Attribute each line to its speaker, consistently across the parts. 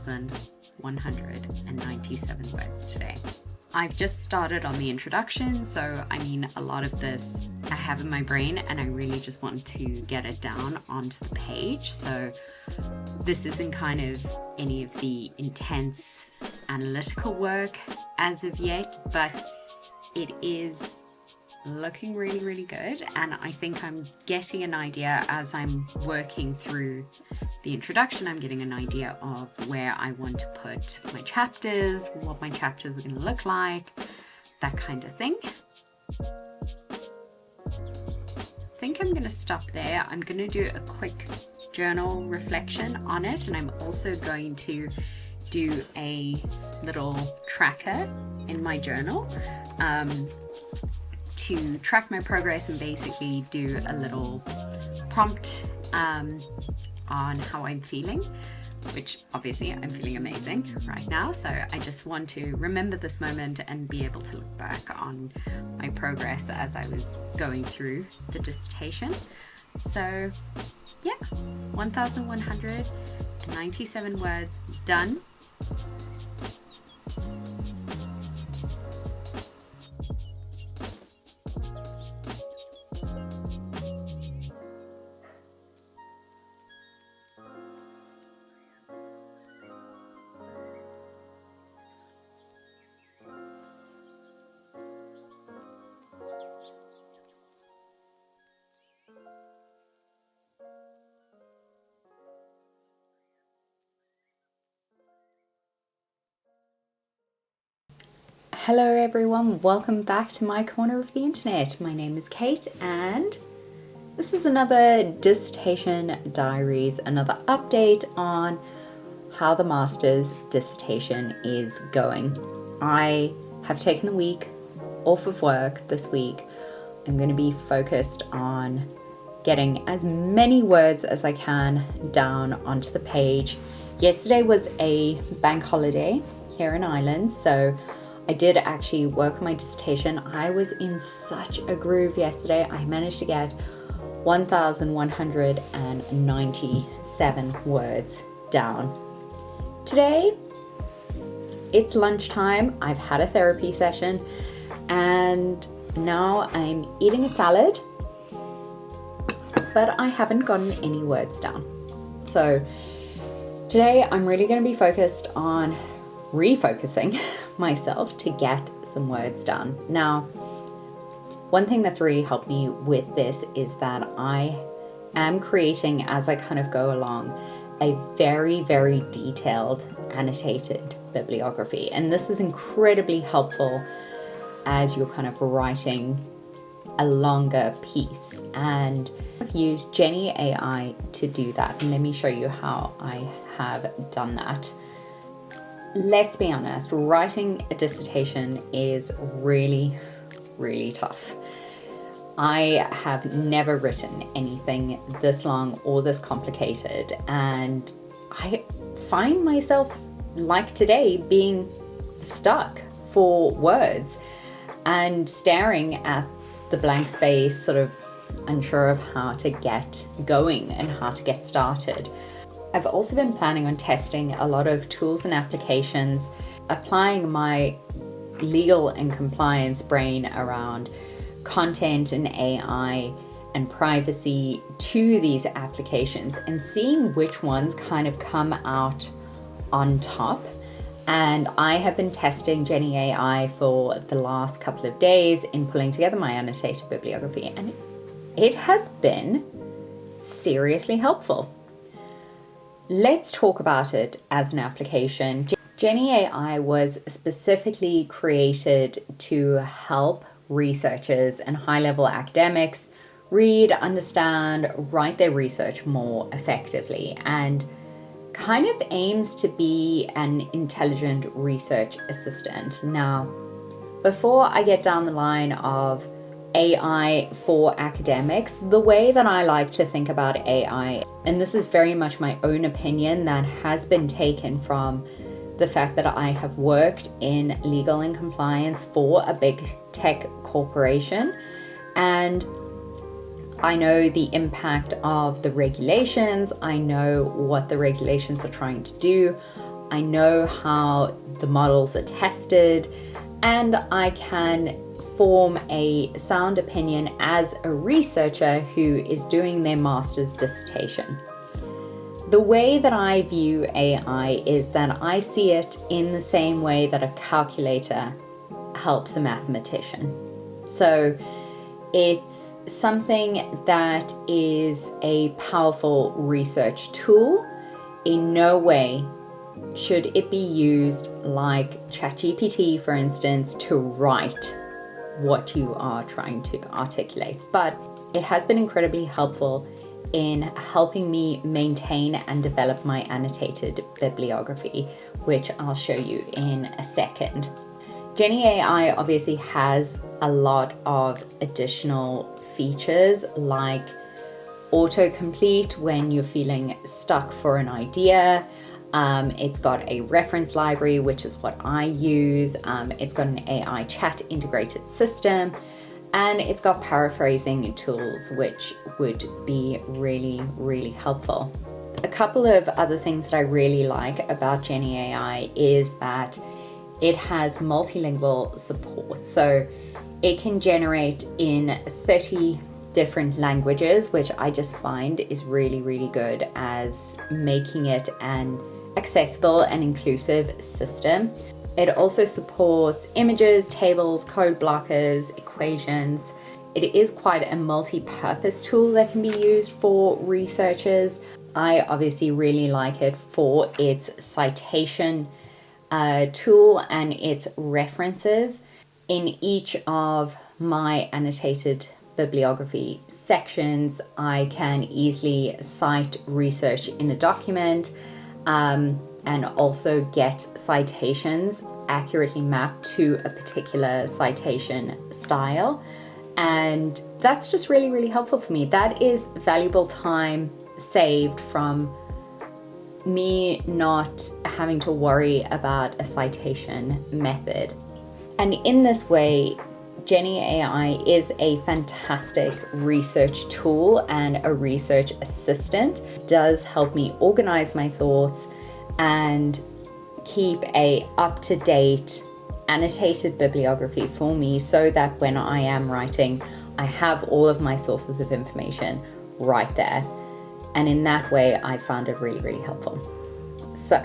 Speaker 1: 1,197 words today. I've just started on the introduction, so I mean, a lot of this I have in my brain and I really just want to get it down onto the page. So this isn't kind of any of the intense analytical work as of yet, but it is looking really, really good. And I think I'm getting an idea as I'm working through the introduction. I'm getting an idea of where I want to put my chapters, what my chapters are going to look like, that kind of thing. I think I'm going to stop there. I'm going to do a quick journal reflection on it, and I'm also going to do a little tracker in my journal to track my progress and basically do a little prompt on how I'm feeling, which obviously I'm feeling amazing right now. So I just want to remember this moment and be able to look back on my progress as I was going through the dissertation. So yeah, 1,197 words done. Hello everyone, welcome back to my corner of the internet. My name is Cait and this is another Dissertation Diaries, another update on how the master's dissertation is going. I have taken the week off of work this week. I'm going to be focused on getting as many words as I can down onto the page. Yesterday was a bank holiday here in Ireland, so I did actually work on my dissertation. I was in such a groove yesterday. I managed to get 1,197 words down. Today, it's lunchtime. I've had a therapy session and now I'm eating a salad, but I haven't gotten any words down. So today I'm really going to be focused on refocusing myself to get some words done. Now, one thing that's really helped me with this is that I am creating, as I kind of go along, a very, very detailed annotated bibliography. And this is incredibly helpful as you're kind of writing a longer piece. And I've used Jenny AI to do that. And let me show you how I have done that. Let's be honest, writing a dissertation is really, really tough. I have never written anything this long or this complicated, and I find myself, like today, being stuck for words and staring at the blank space, sort of unsure of how to get going and how to get started. I've also been planning on testing a lot of tools and applications, applying my legal and compliance brain around content and AI and privacy to these applications and seeing which ones kind of come out on top. And I have been testing Jenny AI for the last couple of days in pulling together my annotated bibliography, and it has been seriously helpful. Let's talk about it as an application. Jenny AI was specifically created to help researchers and high-level academics read, understand, write their research more effectively, and kind of aims to be an intelligent research assistant. Now, before I get down the line of AI for academics, the way that I like to think about AI, and this is very much my own opinion that has been taken from the fact that I have worked in legal and compliance for a big tech corporation, and I know the impact of the regulations. I know what the regulations are trying to do. I know how the models are tested, and I can form a sound opinion as a researcher who is doing their master's dissertation. The way that I view AI is that I see it in the same way that a calculator helps a mathematician. So it's something that is a powerful research tool. In no way should it be used like ChatGPT, for instance, to write what you are trying to articulate. But it has been incredibly helpful in helping me maintain and develop my annotated bibliography, which I'll show you in a second. Jenny AI obviously has a lot of additional features like autocomplete when you're feeling stuck for an idea. It's got a reference library, which is what I use. It's got an AI chat integrated system, and it's got paraphrasing tools, which would be really, really helpful. A couple of other things that I really like about Jenny AI is that it has multilingual support. So it can generate in 30 different languages, which I just find is really, really good as making it an accessible and inclusive system. It also supports images, tables, code blockers, equations. It is quite a multi-purpose tool that can be used for researchers. I obviously really like it for its citation tool and its references. In each of my annotated bibliography sections, I can easily cite research in a document, and also get citations accurately mapped to a particular citation style. And that's just really, really helpful for me. That is valuable time saved from me not having to worry about a citation method. And in this way, Jenny AI is a fantastic research tool and a research assistant. It does help me organize my thoughts and keep a up-to-date annotated bibliography for me so that when I am writing, I have all of my sources of information right there. And in that way, I found it really, really helpful. So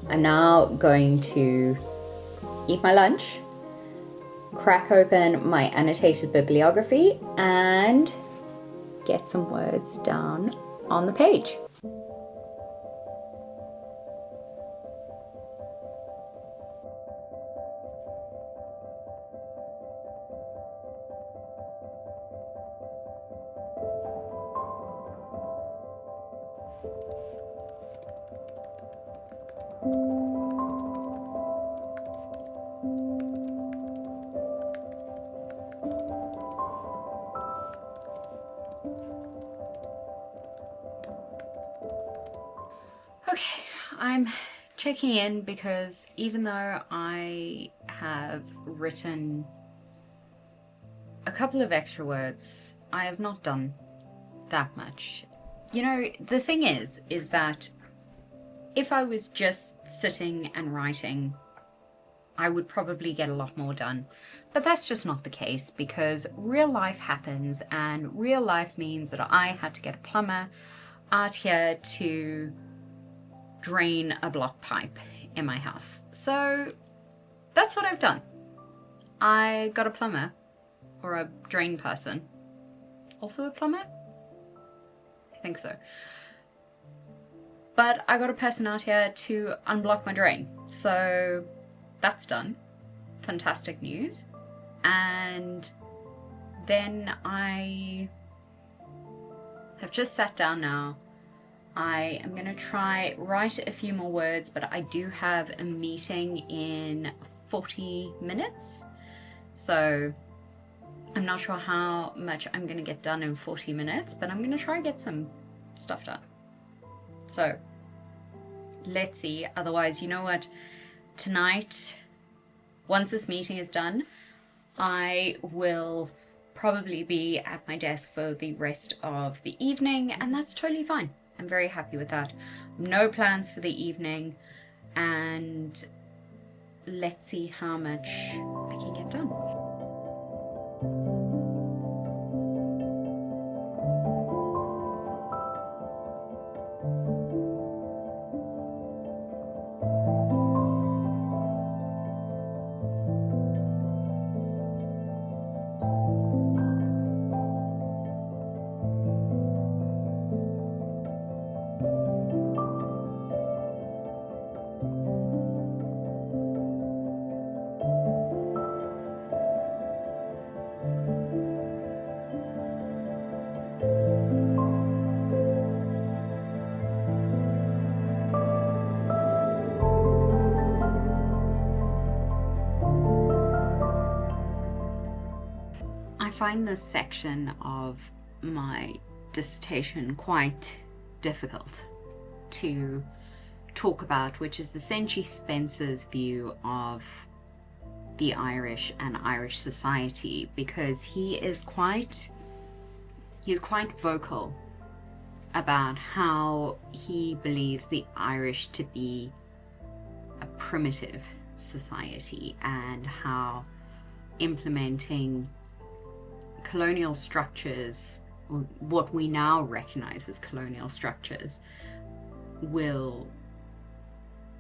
Speaker 1: I'm now going to eat my lunch, crack open my annotated bibliography, and get some words down on the page. Okay, I'm checking in because even though I have written a couple of extra words, I have not done that much. You know, the thing is that if I was just sitting and writing, I would probably get a lot more done. But that's just not the case because real life happens, and real life means that I had to get a plumber out here to drain a block pipe in my house. So that's what I've done. I got a plumber, or a drain person. Also a plumber? I think so. But I got a person out here to unblock my drain. So that's done. Fantastic news. And then I have just sat down now. I am going to try write a few more words, but I do have a meeting in 40 minutes. So I'm not sure how much I'm going to get done in 40 minutes, but I'm going to try get some stuff done. So let's see. Otherwise, you know what? Tonight, once this meeting is done, I will probably be at my desk for the rest of the evening, and that's totally fine. I'm very happy with that. No plans for the evening. and let's see how much I can get done. I find this section of my dissertation quite difficult to talk about, which is essentially Spencer's view of the Irish and Irish society, because he is quite vocal about how he believes the Irish to be a primitive society, and how implementing colonial structures, or what we now recognize as colonial structures, will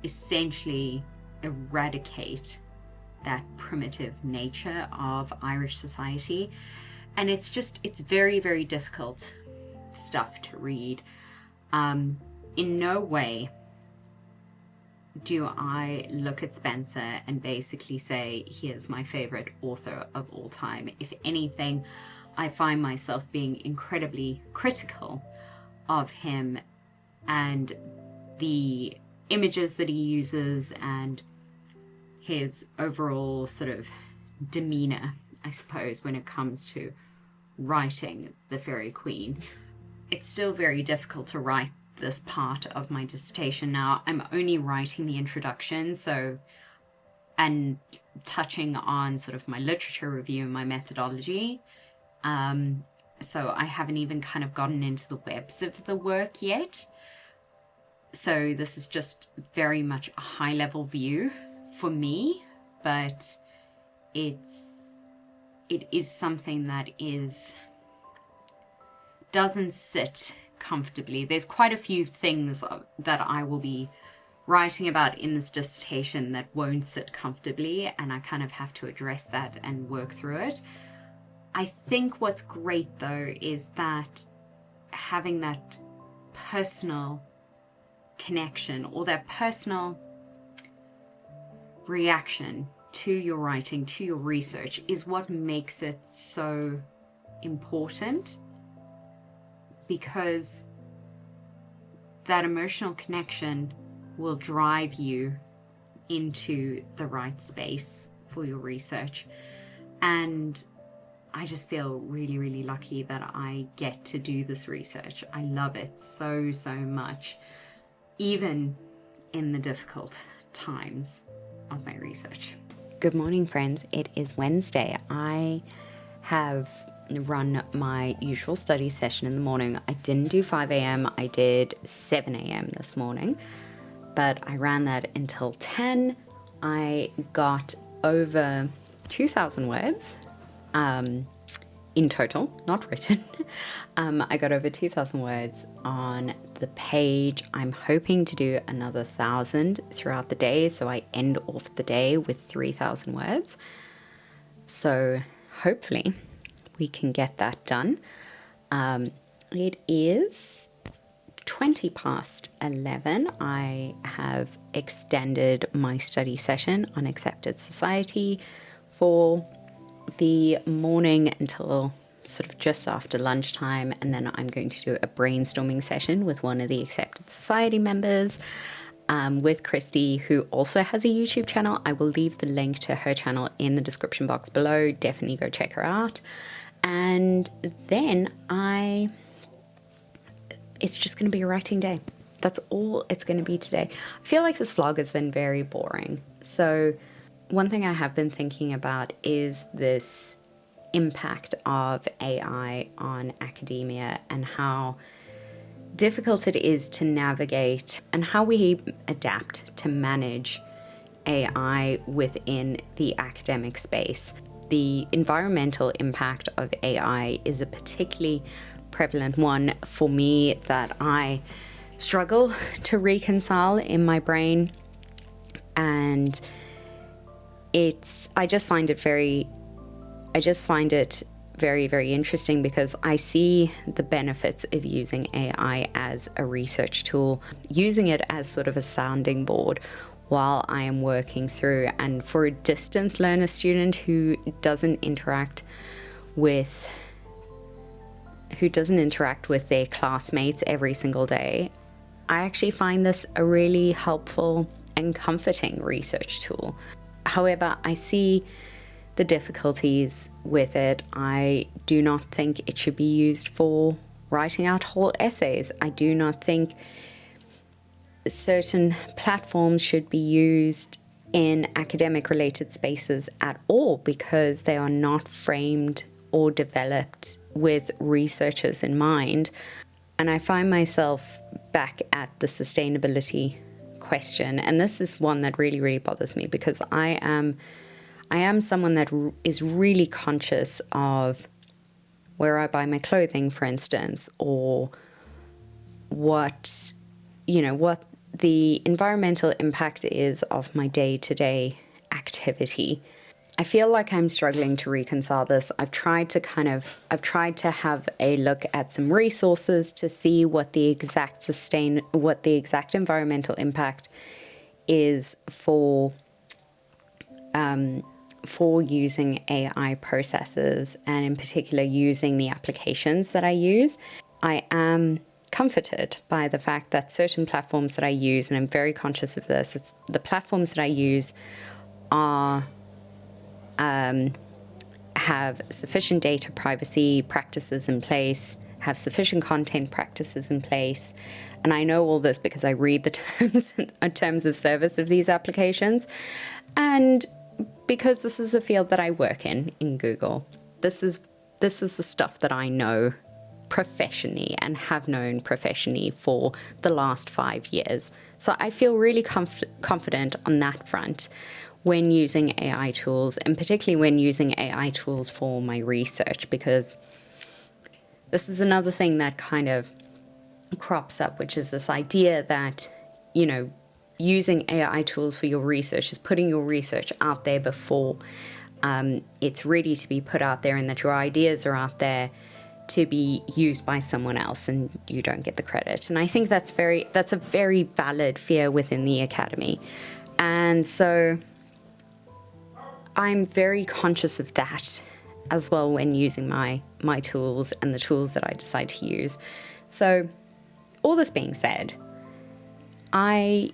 Speaker 1: essentially eradicate that primitive nature of Irish society. And it's very, very difficult stuff to read. In no way do I look at Spencer and basically say, here's my favorite author of all time. If anything, I find myself being incredibly critical of him and the images that he uses and his overall sort of demeanor, I suppose, when it comes to writing the Fairy Queen. It's still very difficult to write this part of my dissertation. Now, I'm only writing the introduction, and touching on sort of my literature review and my methodology. So I haven't even kind of gotten into the webs of the work yet. So this is just very much a high level view for me, but it is something that doesn't sit comfortably. There's quite a few things that I will be writing about in this dissertation that won't sit comfortably, and I kind of have to address that and work through it. I think what's great though is that having that personal connection, or that personal reaction to your writing, to your research, is what makes it so important, because that emotional connection will drive you into the right space for your research. And I just feel really, really lucky that I get to do this research. I love it so, so much, even in the difficult times of my research. Good morning, friends. It is Wednesday. I have run my usual study session in the morning. I didn't do 5 a.m. I did 7 a.m. this morning, but I ran that until 10. I got over 2,000 words in total, not written. I got over 2,000 words on the page. I'm hoping to do another 1,000 throughout the day, so I end off the day with 3,000 words. So hopefully we can get that done. It is 20 past 11. I have extended my study session on accepted society for the morning until sort of just after lunchtime, and then I'm going to do a brainstorming session with one of the accepted society members, with Christy, who also has a YouTube channel. I will leave the link to her channel in the description box below. Definitely go check her out. And then it's just going to be a writing day. That's all it's going to be today. I feel like this vlog has been very boring. So one thing I have been thinking about is this impact of AI on academia, and how difficult it is to navigate and how we adapt to manage AI within the academic space. The environmental impact of AI is a particularly prevalent one for me that I struggle to reconcile in my brain, and I just find it very, very interesting because I see the benefits of using AI as a research tool, using it as sort of a sounding board while I am working through. And for a distance learner student who doesn't interact with their classmates every single day, I actually find this a really helpful and comforting research tool. However, I see the difficulties with it. I do not think it should be used for writing out whole essays. I do not think certain platforms should be used in academic related spaces at all because they are not framed or developed with researchers in mind. And I find myself back at the sustainability question. And this is one that really, really bothers me because I am someone that is really conscious of where I buy my clothing, for instance, or what the environmental impact is of my day-to-day activity. I feel like I'm struggling to reconcile this. I've tried to have a look at some resources to see what the exact environmental impact is for using AI processes, and in particular using the applications that I use. I am comforted by the fact that certain platforms that I use, and I'm very conscious of this, it's the platforms that I use are have sufficient data privacy practices in place, have sufficient content practices in place. And I know all this because I read the terms of service of these applications. And because this is the field that I work in Google, this is the stuff that I know professionally and have known professionally for the last 5 years. So I feel really confident on that front when using AI tools, and particularly when using AI tools for my research, because this is another thing that kind of crops up, which is this idea that, using AI tools for your research is putting your research out there before it's ready to be put out there, and that your ideas are out there to be used by someone else and you don't get the credit. And I think that's a very valid fear within the academy. And so I'm very conscious of that as well when using my tools and the tools that I decide to use. So all this being said, when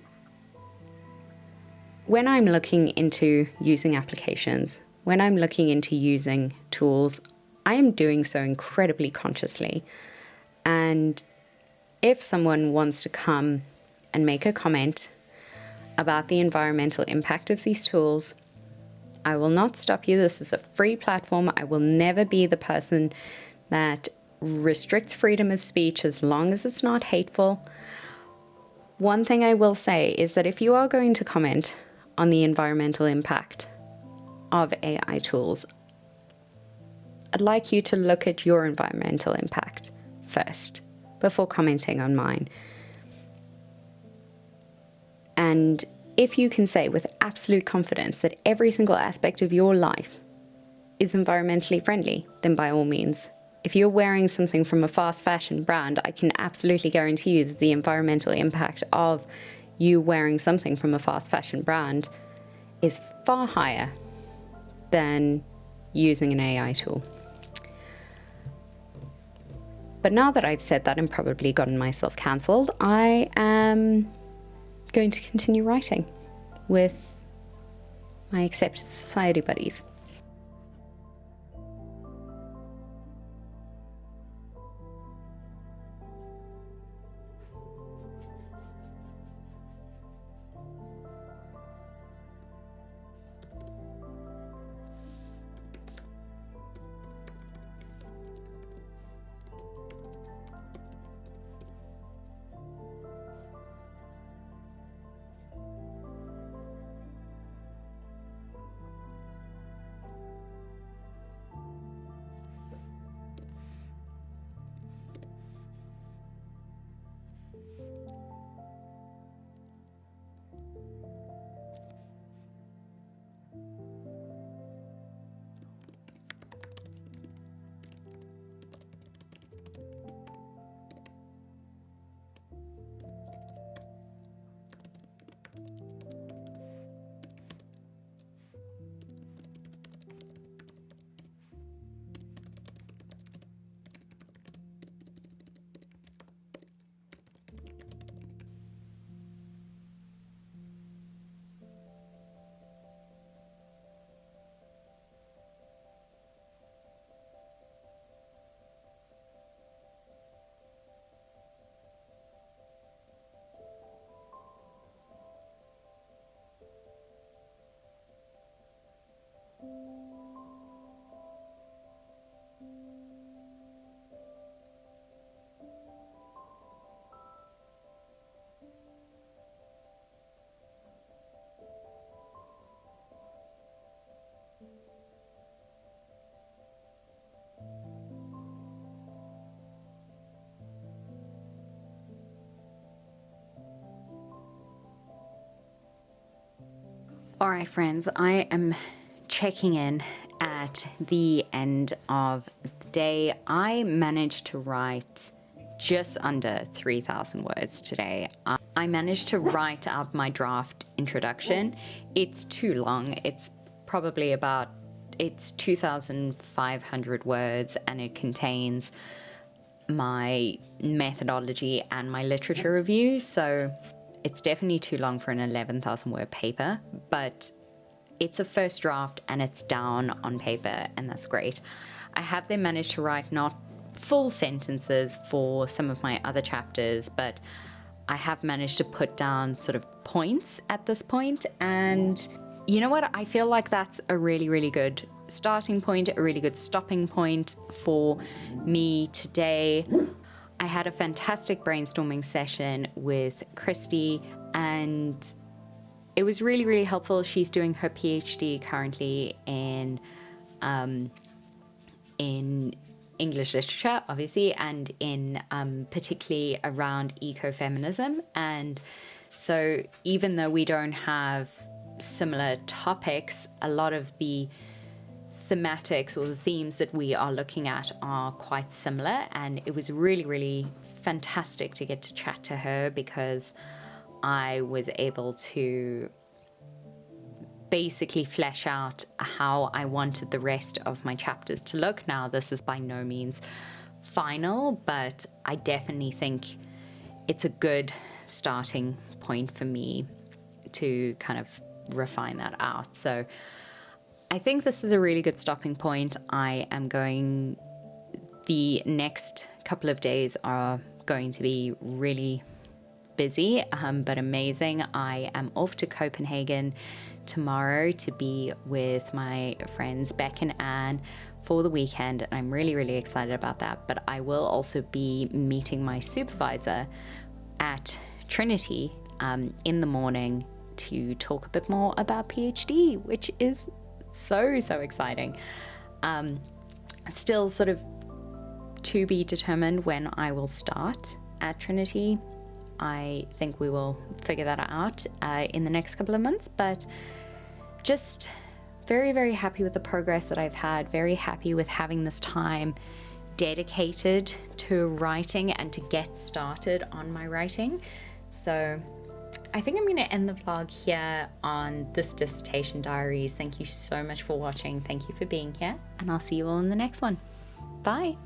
Speaker 1: I'm looking into using applications, when I'm looking into using tools, I am doing so incredibly consciously. And if someone wants to come and make a comment about the environmental impact of these tools, I will not stop you. This is a free platform. I will never be the person that restricts freedom of speech as long as it's not hateful. One thing I will say is that if you are going to comment on the environmental impact of AI tools, I'd like you to look at your environmental impact first before commenting on mine. And if you can say with absolute confidence that every single aspect of your life is environmentally friendly, then by all means. If you're wearing something from a fast fashion brand, I can absolutely guarantee you that the environmental impact of you wearing something from a fast fashion brand is far higher than using an AI tool. But now that I've said that and probably gotten myself cancelled, I am going to continue writing with my Accepted Society buddies. All right, friends, I am checking in at the end of the day. I managed to write just under 3,000 words today. I managed to write out my draft introduction. It's too long. It's 2,500 words, and it contains my methodology and my literature review. So it's definitely too long for an 11,000 word paper, but it's a first draft and it's down on paper, and that's great. I have then managed to write not full sentences for some of my other chapters, but I have managed to put down sort of points at this point. And you know what? I feel like that's a really, really good starting point, a really good stopping point for me today. I had a fantastic brainstorming session with Christy, and it was really, really helpful. She's doing her PhD currently in English literature, obviously, and in particularly around ecofeminism. And so even though we don't have similar topics, a lot of the thematics or the themes that we are looking at are quite similar. And it was really, really fantastic to get to chat to her, because I was able to basically flesh out how I wanted the rest of my chapters to look. Now, this is by no means final, but I definitely think it's a good starting point for me to kind of refine that out. So I think this is a really good stopping point. The next couple of days are going to be really busy, but amazing. I am off to Copenhagen tomorrow to be with my friends Beck and Anne for the weekend, and I'm really, really excited about that. But I will also be meeting my supervisor at Trinity in the morning to talk a bit more about PhD, which is so exciting. Still sort of to be determined when I will start at Trinity. I think we will figure that out in the next couple of months, but just very, very happy with the progress that I've had, very happy with having this time dedicated to writing and to get started on my writing. So I think I'm going to end the vlog here on this Dissertation Diaries. Thank you so much for watching. Thank you for being here, and I'll see you all in the next one. Bye.